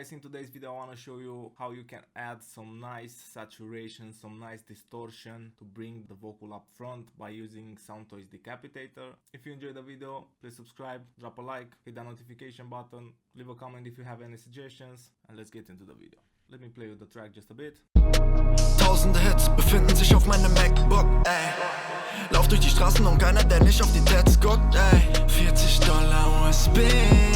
guys, in today's video I want to show you how you can add some nice saturation, some nice distortion to bring the vocal up front by using Soundtoys Decapitator. If you enjoyed the video, please subscribe, drop a like, hit that notification button, leave a comment if you have any suggestions, and let's get into the video. Let me play with the track just a bit. Tausende Hits befinden sich auf meinem MacBook, ey. Lauf durch die Straßen und keiner, der nicht auf die Tats guckt, ey. $40 USB,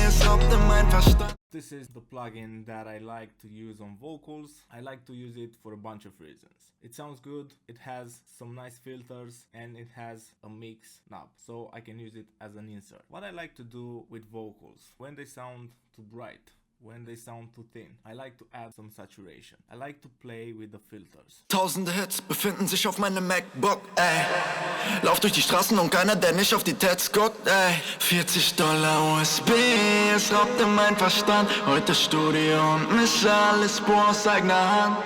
es raubt in mein Verstand. This is the plugin that I like to use on vocals. I like to use it for a bunch of reasons. It sounds good, it has some nice filters, and it has a mix knob, so I can use it as an insert. What I like to do with vocals, when they sound too bright, when they sound too thin, I like to add some saturation. I like to play with the filters. Tausende Hits befinden sich auf meinem MacBook, ey. Lauf durch die Straßen und keiner, der nicht auf die Tats guckt, ey. $40 USB, es raubt in mein Verstand. Heute Studio und mische alles pur aus eigener Hand.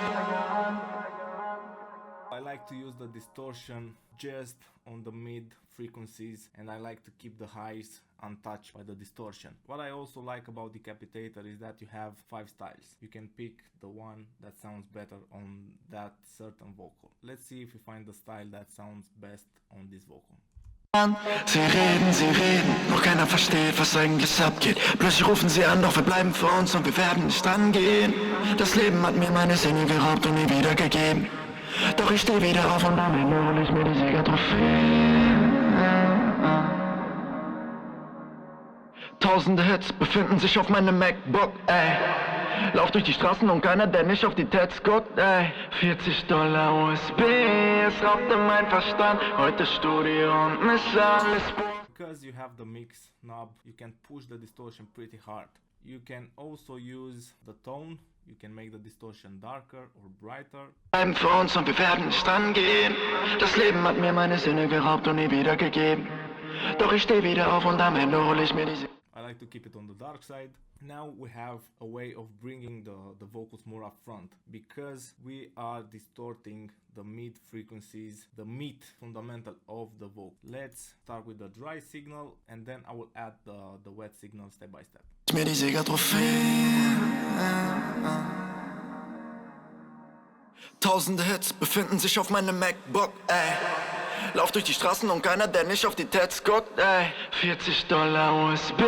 I like to use the distortion just on the mid frequencies, and I like to keep the highs untouched by the distortion. What I also like about Decapitator is that you have 5 styles. You can pick the one that sounds better on that certain vocal. Let's see if we find the style that sounds best on this vocal. Sie reden, noch keiner versteht, was eigentlich abgeht. Plötzlich rufen sie an, doch wir bleiben für uns und wir werden nicht angehen. Das Leben hat mir meine Sinne geraubt und nie wiedergegeben. Doch ich steh wieder auf und damit hol ich mir die Siegertrophäe. Tausende Hits befinden sich auf meinem MacBook, ey. Lauf durch die Straßen und keiner, der nicht auf die Tats guckt, ey. $40 USB, es raubt in mein Verstand. Heute Studio und mische alles. Because you have the mix knob, you can push the distortion pretty hard. You can also use the tone. You can make the distortion darker or brighter. Bleiben für uns und wir werden nicht angehen. Das Leben hat mir meine Sinne geraubt und nie wiedergegeben. Doch ich steh wieder auf und am Ende hol ich mir die I like to keep it on the dark side. Now we have a way of bringing the vocals more up front, because we are distorting the mid frequencies, the mid fundamental of the vocal. Let's start with the dry signal and then I will add the wet signal step by step. mir die Siegertrophäe. Tausende Hits befinden sich auf meinem MacBook, ey. Lauf durch die Straßen und keiner, der nicht auf die Tats guckt, ey. $40 USB,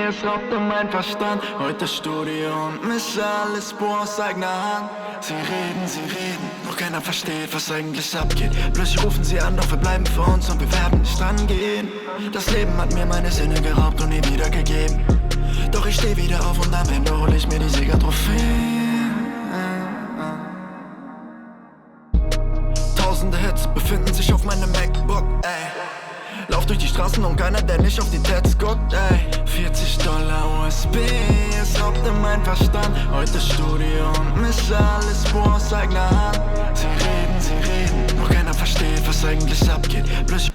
es raubt in mein Verstand. Heute Studio und mische alles pur aus eigener Hand. Sie reden, doch keiner versteht, was eigentlich abgeht. Plötzlich rufen sie an, doch wir bleiben für uns und wir werden nicht rangehen. Das Leben hat mir meine Sinne geraubt und nie wiedergegeben. Doch ich steh wieder auf und am Ende hol ich mir die Siegertrophäe. Tausende Hits befinden sich auf meinem MacBook, ey. Lauf durch die Straßen und keiner, der nicht auf die Tats guckt, ey. $40 USB, es raubt in mein Verstand. Heute Studio und mische alles pur aus eigener Hand. Sie reden, doch keiner versteht, was eigentlich abgeht. Plötzlich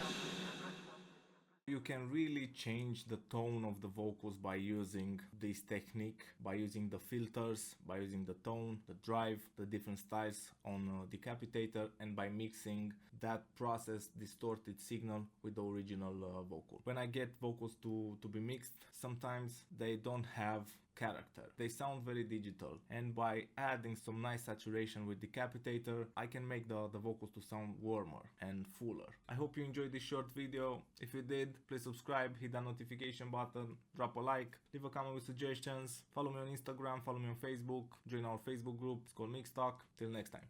You can really change the tone of the vocals by using this technique, by using the filters, by using the tone, the drive, the different styles on Decapitator, and by mixing that processed distorted signal with the original vocal. When I get vocals to be mixed, sometimes they don't have character. They sound very digital, and by adding some nice saturation with Decapitator, I can make the vocals to sound warmer and fuller. I hope you enjoyed this short video. If you did, please subscribe, hit that notification button, drop a like, leave a comment with suggestions, follow me on Instagram, follow me on Facebook, join our Facebook group, it's called Mix Talk. Till next time.